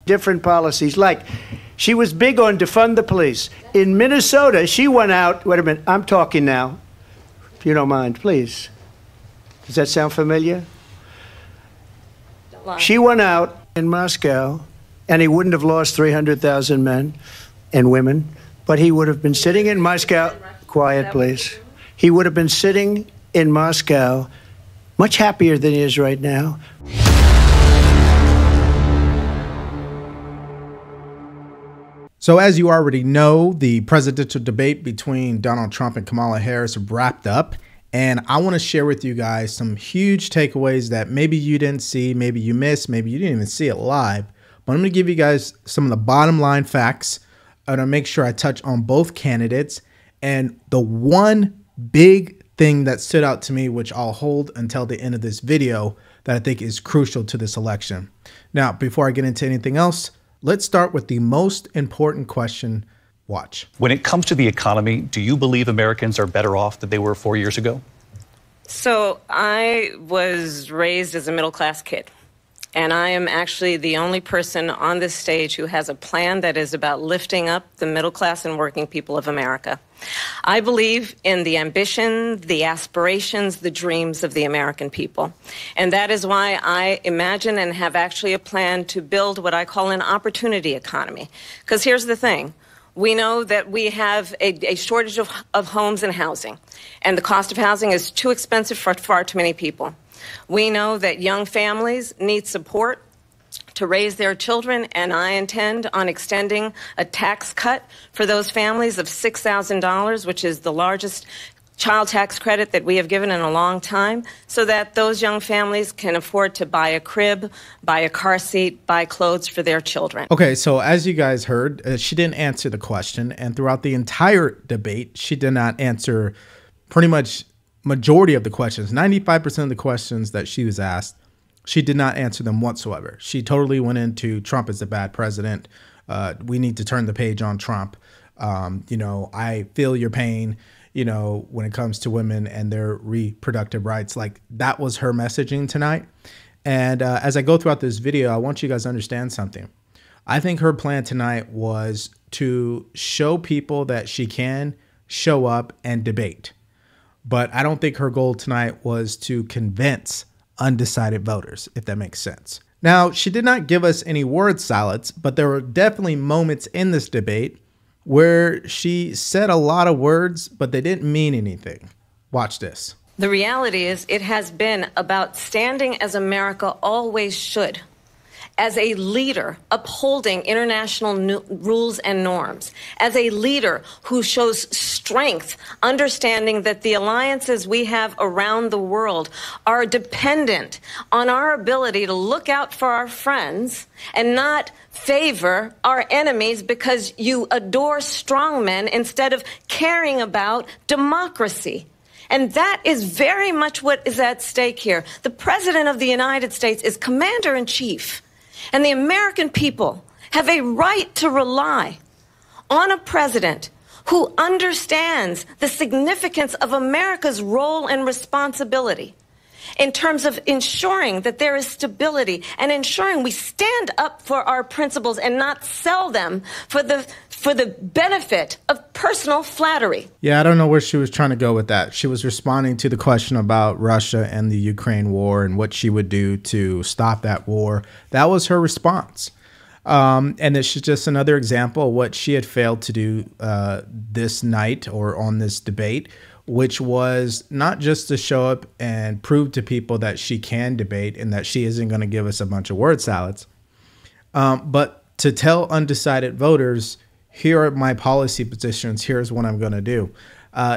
different policies. Like, she was big on defund the police. In Minnesota, she went out, wait a minute, I'm talking now, if you don't mind, please. Does that sound familiar? She went out in Moscow, and he wouldn't have lost 300,000 men and women, but he would have been sitting in Moscow, quiet please, he would have been sitting in Moscow much happier than he is right now. So as you already know, the presidential debate between Donald Trump and Kamala Harris wrapped up. And I want to share with you guys some huge takeaways that maybe you didn't see, maybe you missed, maybe you didn't even see it live. But I'm going to give you guys some of the bottom line facts. I'm going to make sure I touch on both candidates. And the one big thing that stood out to me, which I'll hold until the end of this video, that I think is crucial to this election. Now, before I get into anything else, let's start with the most important question. Watch. When it comes to the economy, do you believe Americans are better off than they were 4 years ago? So I was raised as a middle-class kid, and I am actually the only person on this stage who has a plan that is about lifting up the middle class and working people of America. I believe in the ambition, the aspirations, the dreams of the American people. And that is why I imagine and have actually a plan to build what I call an opportunity economy. Because here's the thing. We know that we have a shortage of homes and housing, and the cost of housing is too expensive for far too many people. We know that young families need support to raise their children, and I intend on extending a tax cut for those families of $6,000, which is the largest child tax credit that we have given in a long time, so that those young families can afford to buy a crib, buy a car seat, buy clothes for their children. Okay, so as you guys heard, she didn't answer the question, and throughout the entire debate, she did not answer pretty much majority of the questions. 95% of the questions that she was asked, she did not answer them whatsoever. She totally went into Trump is a bad president. We need to turn the page on Trump. I feel your pain. When it comes to women and their reproductive rights. Like, that was her messaging tonight. And as I go throughout this video, I want you guys to understand something. I think her plan tonight was to show people that she can show up and debate. But I don't think her goal tonight was to convince undecided voters, if that makes sense. Now, she did not give us any word salads, but there were definitely moments in this debate where she said a lot of words, but they didn't mean anything. Watch this. The reality is it has been about standing as America always should, as a leader upholding international rules and norms, as a leader who shows strength, understanding that the alliances we have around the world are dependent on our ability to look out for our friends and not favor our enemies because you adore strongmen instead of caring about democracy. And that is very much what is at stake here. The President of the United States is commander-in-chief, and the American people have a right to rely on a president who understands the significance of America's role and responsibility in terms of ensuring that there is stability and ensuring we stand up for our principles and not sell them for the benefit of personal flattery. Yeah, I don't know where she was trying to go with that. She was responding to the question about Russia and the Ukraine war and what she would do to stop that war. That was her response. And this is just another example of what she had failed to do this night or on this debate, which was not just to show up and prove to people that she can debate and that she isn't going to give us a bunch of word salads, but to tell undecided voters, here are my policy positions, here's what I'm going to do.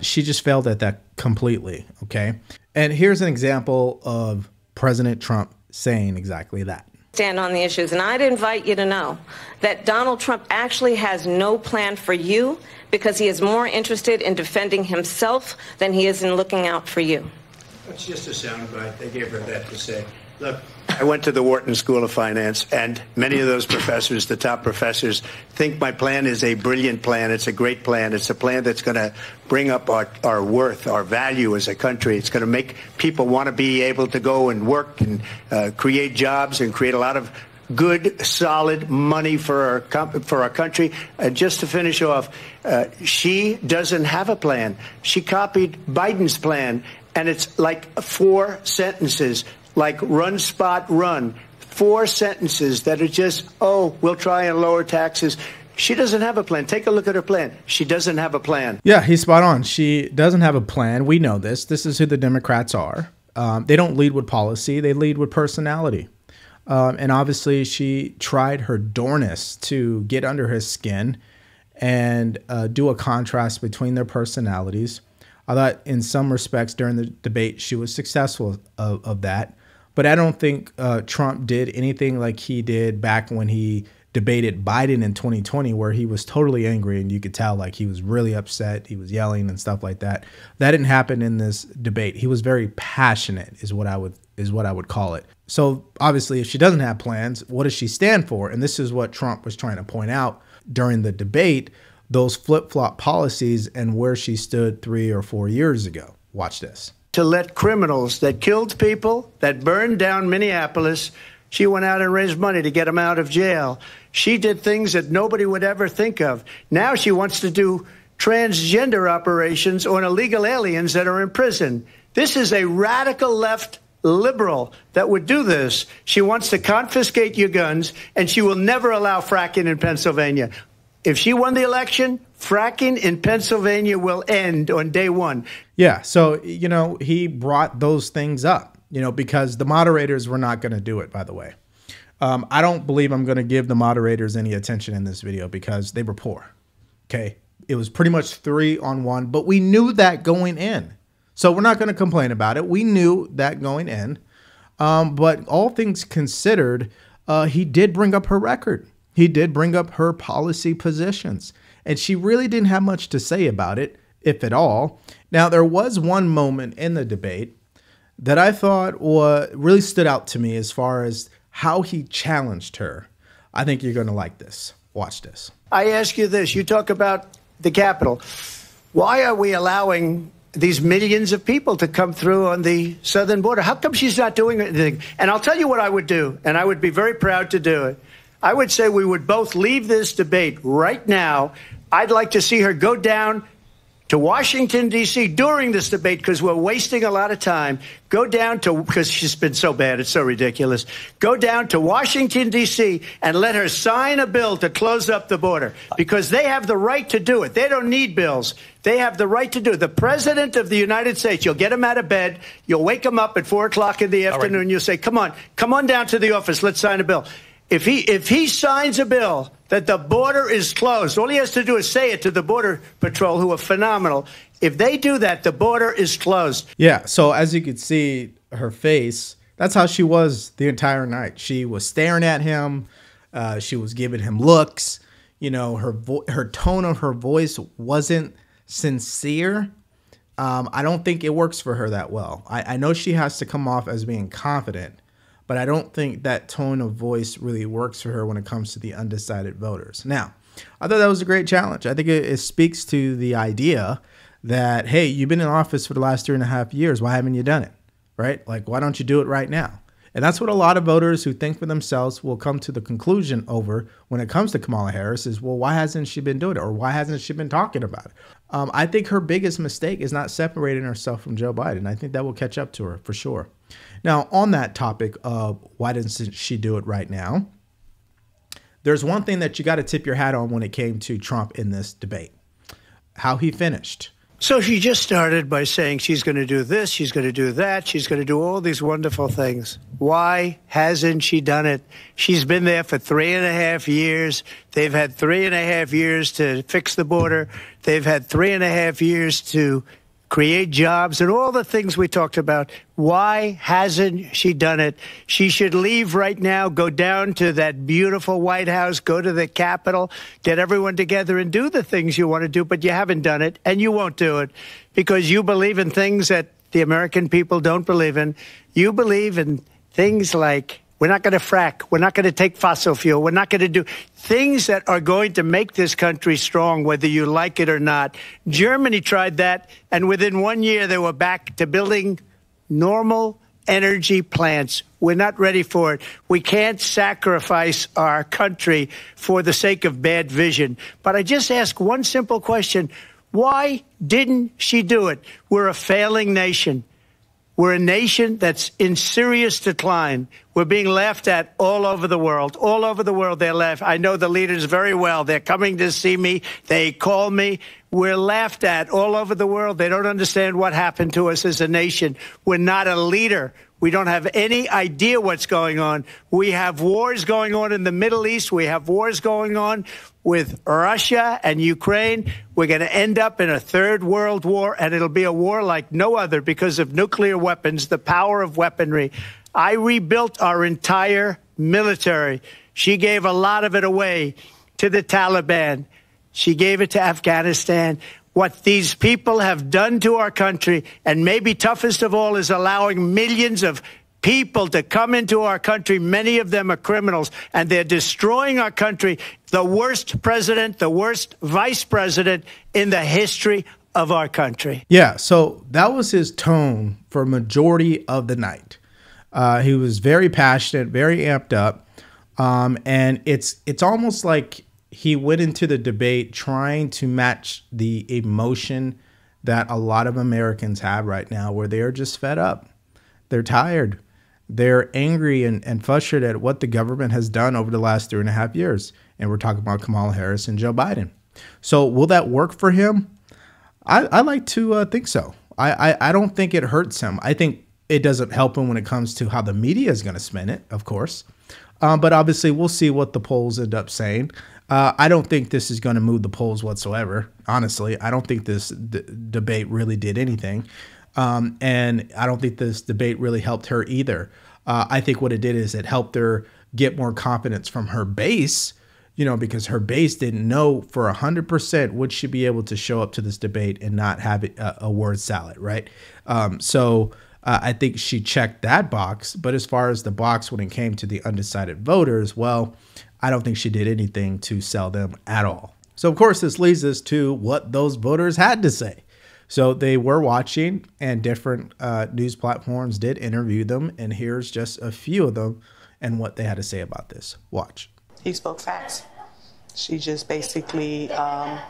She just failed at that completely, okay? And here's an example of President Trump saying exactly that. Stand on the issues, and I'd invite you to know that Donald Trump actually has no plan for you because he is more interested in defending himself than he is in looking out for you. That's just a soundbite. They gave her that to say. Look, I went to the Wharton School of Finance, and many of those professors, the top professors, think my plan is a brilliant plan. It's a great plan. It's a plan that's going to bring up our worth, our value as a country. It's going to make people want to be able to go and work and create jobs and create a lot of good, solid money for our country. Just to finish off, she doesn't have a plan. She copied Biden's plan, and it's like 4 sentences, like run, spot, run. 4 sentences that are just, we'll try and lower taxes. She doesn't have a plan. Take a look at her plan. She doesn't have a plan. Yeah, he's spot on. She doesn't have a plan. We know this. This is who the Democrats are. They don't lead with policy. They lead with personality. And obviously, she tried her darnest to get under his skin and do a contrast between their personalities. I thought in some respects during the debate, she was successful of that. But I don't think Trump did anything like he did back when he debated Biden in 2020, where he was totally angry and you could tell like he was really upset. He was yelling and stuff like that. That didn't happen in this debate. He was very passionate is what I would call it. So obviously, if she doesn't have plans, what does she stand for? And this is what Trump was trying to point out during the debate, those flip-flop policies and where she stood 3 or 4 years ago. Watch this. To let criminals that killed people, that burned down Minneapolis, she went out and raised money to get them out of jail. She did things that nobody would ever think of. Now she wants to do transgender operations on illegal aliens that are in prison. This is a radical left liberal that would do this. She wants to confiscate your guns, and she will never allow fracking in Pennsylvania. If she won the election, fracking in Pennsylvania will end on day one. Yeah, so, he brought those things up, because the moderators were not going to do it, by the way. I don't believe I'm going to give the moderators any attention in this video because they were poor, okay? It was pretty much 3-on-1, but we knew that going in. So we're not going to complain about it. We knew that going in. But all things considered, he did bring up her record. He did bring up her policy positions. And she really didn't have much to say about it, if at all. Now, there was one moment in the debate that I thought really stood out to me as far as how he challenged her. I think you're going to like this. Watch this. I ask you this. You talk about the Capitol. Why are we allowing these millions of people to come through on the southern border? How come she's not doing anything? And I'll tell you what I would do, and I would be very proud to do it. I would say we would both leave this debate right now. I'd like to see her go down to Washington, D.C. during this debate because we're wasting a lot of time. Go down to, because she's been so bad, it's so ridiculous. Go down to Washington, D.C. and let her sign a bill to close up the border because they have the right to do it. They don't need bills. They have the right to do it. The president of the United States, you'll get him out of bed. You'll wake him up at 4 o'clock in the afternoon. Right. You'll say, come on down to the office. Let's sign a bill. If he signs a bill that the border is closed, all he has to do is say it to the Border Patrol, who are phenomenal. If they do that, the border is closed. Yeah, so as you could see, her face, that's how she was the entire night. She was staring at him. She was giving him looks. Her tone of her voice wasn't sincere. I don't think it works for her that well. I know she has to come off as being confident, but I don't think that tone of voice really works for her when it comes to the undecided voters. Now, I thought that was a great challenge. I think it speaks to the idea that, hey, you've been in office for the last 3.5 years. Why haven't you done it? Right? Like, why don't you do it right now? And that's what a lot of voters who think for themselves will come to the conclusion over when it comes to Kamala Harris is, well, why hasn't she been doing it? Or why hasn't she been talking about it? I think her biggest mistake is not separating herself from Joe Biden. I think that will catch up to her for sure. Now, on that topic of why doesn't she do it right now, there's one thing that you got to tip your hat on when it came to Trump in this debate, how he finished. So she just started by saying she's going to do this, she's going to do that, she's going to do all these wonderful things. Why hasn't she done it? She's been there for 3.5 years. They've had 3.5 years to fix the border. They've had 3.5 years to create jobs and all the things we talked about. Why hasn't she done it? She should leave right now, go down to that beautiful White House, go to the Capitol, get everyone together and do the things you want to do, but you haven't done it and you won't do it because you believe in things that the American people don't believe in. You believe in things like we're not going to frack. We're not going to take fossil fuel. We're not going to do things that are going to make this country strong, whether you like it or not. Germany tried that, and within 1 year, they were back to building normal energy plants. We're not ready for it. We can't sacrifice our country for the sake of bad vision. But I just ask one simple question. Why didn't she do it? We're a failing nation. We're a nation that's in serious decline. We're being laughed at all over the world. All over the world, they're laughing. I know the leaders very well. They're coming to see me. They call me. We're laughed at all over the world. They don't understand what happened to us as a nation. We're not a leader. We don't have any idea what's going on. We have wars going on in the Middle East. We have wars going on with Russia and Ukraine. We're going to end up in a third world war, and it'll be a war like no other because of nuclear weapons, the power of weaponry. I rebuilt our entire military. She gave a lot of it away to the Taliban. She gave it to Afghanistan. What these people have done to our country, and maybe toughest of all, is allowing millions of people to come into our country. Many of them are criminals, and they're destroying our country. The worst president, the worst vice president in the history of our country. Yeah, so that was his tone for a majority of the night. He was very passionate, very amped up, and it's almost like he went into the debate trying to match the emotion that a lot of Americans have right now, where they're just fed up. They're tired. They're angry and frustrated at what the government has done over the last 3.5 years. And we're talking about Kamala Harris and Joe Biden. So will that work for him? I like to think so. I don't think it hurts him. I think it doesn't help him when it comes to how the media is going to spin it, of course. But obviously, we'll see what the polls end up saying. I don't think this is going to move the polls whatsoever. Honestly, I don't think this debate really did anything. And I don't think this debate really helped her either. I think what it did is it helped her get more confidence from her base, because her base didn't know for 100% would she be able to show up to this debate and not have a word salad, right? So I think she checked that box. But as far as the box when it came to the undecided voters, well, I don't think she did anything to sell them at all. So, of course, this leads us to what those voters had to say. So they were watching, and different news platforms did interview them. And here's just a few of them and what they had to say about this. Watch. He spoke facts. She just basically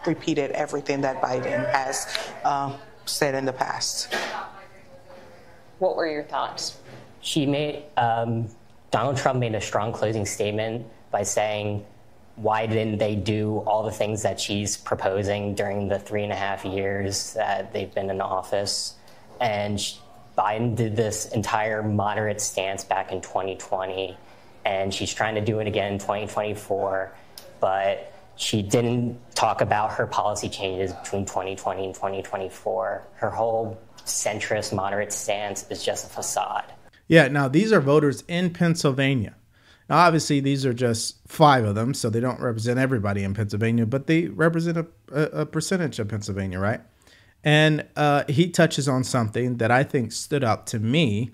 repeated everything that Biden has said in the past. What were your thoughts? She made, Donald Trump made a strong closing statement by saying, why didn't they do all the things that she's proposing during the 3.5 years that they've been in office? And Biden did this entire moderate stance back in 2020, and she's trying to do it again in 2024, but she didn't talk about her policy changes between 2020 and 2024. Her whole centrist moderate stance is just a facade. Yeah, now these are voters in Pennsylvania. Now, obviously, these are just 5 of them, so they don't represent everybody in Pennsylvania, but they represent a percentage of Pennsylvania, right? And he touches on something that I think stood out to me,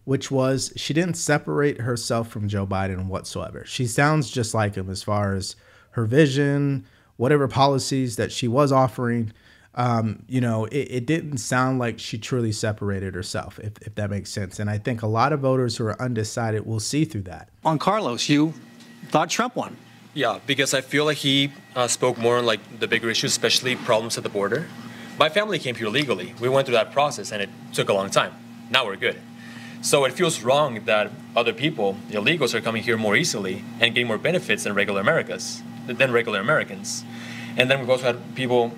which was she didn't separate herself from Joe Biden whatsoever. She sounds just like him as far as her vision, whatever policies that she was offering. It didn't sound like she truly separated herself, if that makes sense. And I think a lot of voters who are undecided will see through that. On Carlos, you thought Trump won. Yeah, because I feel like he spoke more on like the bigger issues, especially problems at the border. My family came here legally. We went through that process, and it took a long time. Now we're good. So it feels wrong that other people, illegals, are coming here more easily and getting more benefits than regular Americans. And then we've also had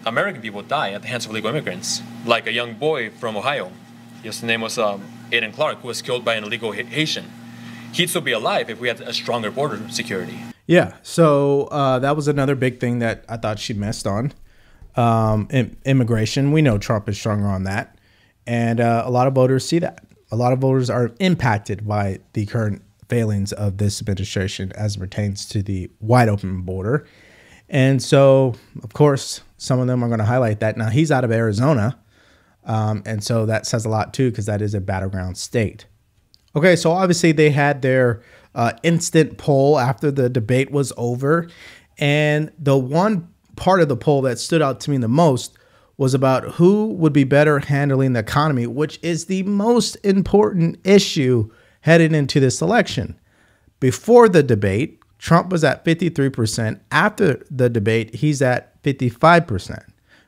American people die at the hands of illegal immigrants, like a young boy from Ohio. His name was Aiden Clark, who was killed by an illegal Haitian. He'd still be alive if we had a stronger border security. Yeah, so that was another big thing that I thought she missed on. Immigration, we know Trump is stronger on that. And a lot of voters see that. A lot of voters are impacted by the current failings of this administration as it pertains to the wide open border. And so, of course, some of them are going to highlight that. Now, he's out of Arizona, and so that says a lot, too, because that is a battleground state. Okay, so obviously they had their instant poll after the debate was over. And the one part of the poll that stood out to me the most was about who would be better handling the economy, which is the most important issue headed into this election. Before the debate, Trump was at 53%. After the debate, he's at 55%.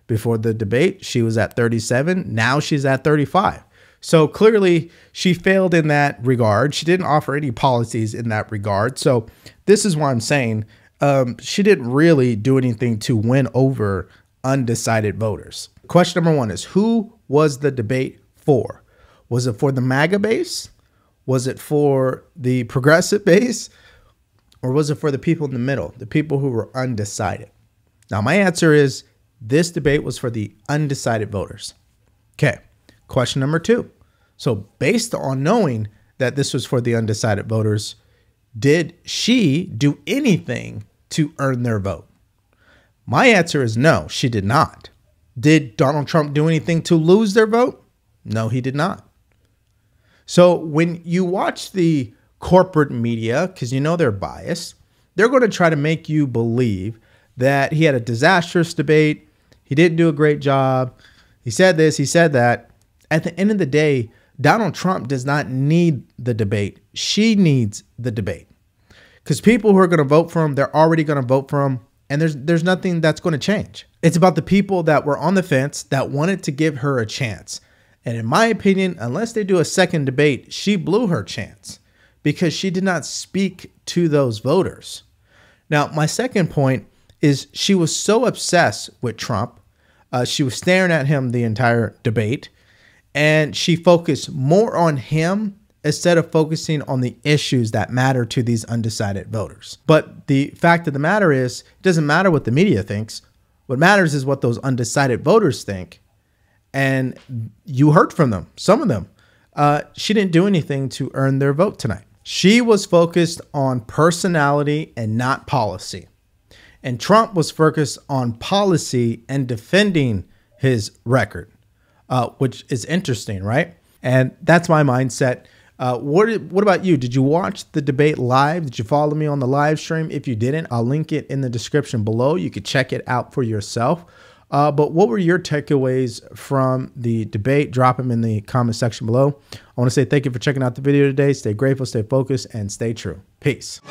Before the debate, she was at 37%. Now she's at 35%. So clearly she failed in that regard. She didn't offer any policies in that regard. So this is why I'm saying she didn't really do anything to win over undecided voters. Question number one is, who was the debate for? Was it for the MAGA base? Was it for the progressive base? Or was it for the people in the middle, the people who were undecided? Now, my answer is this debate was for the undecided voters. Okay, question number two. So based on knowing that this was for the undecided voters, did she do anything to earn their vote? My answer is no, she did not. Did Donald Trump do anything to lose their vote? No, he did not. So when you watch the corporate media, because you know they're biased, they're going to try to make you believe that he had a disastrous debate, he didn't do a great job, he said this, he said that. At the end of the day, Donald Trump does not need the debate. She needs the debate. Because people who are going to vote for him, they're already going to vote for him. And there's nothing that's going to change. It's about the people that were on the fence that wanted to give her a chance. And in my opinion, unless they do a second debate, she blew her chance because she did not speak to those voters. Now, my second point is she was so obsessed with Trump. She was staring at him the entire debate, and she focused more on him instead of focusing on the issues that matter to these undecided voters. But the fact of the matter is, it doesn't matter what the media thinks. What matters is what those undecided voters think. And you heard from them, some of them. She didn't do anything to earn their vote tonight. She was focused on personality and not policy. And Trump was focused on policy and defending his record, which is interesting, right? And that's my mindset. What about you? Did you watch the debate live? Did you follow me on the live stream? If you didn't, I'll link it in the description below. You could check it out for yourself. But what were your takeaways from the debate? Drop them in the comment section below. I want to say thank you for checking out the video today. Stay grateful, stay focused, and stay true. Peace.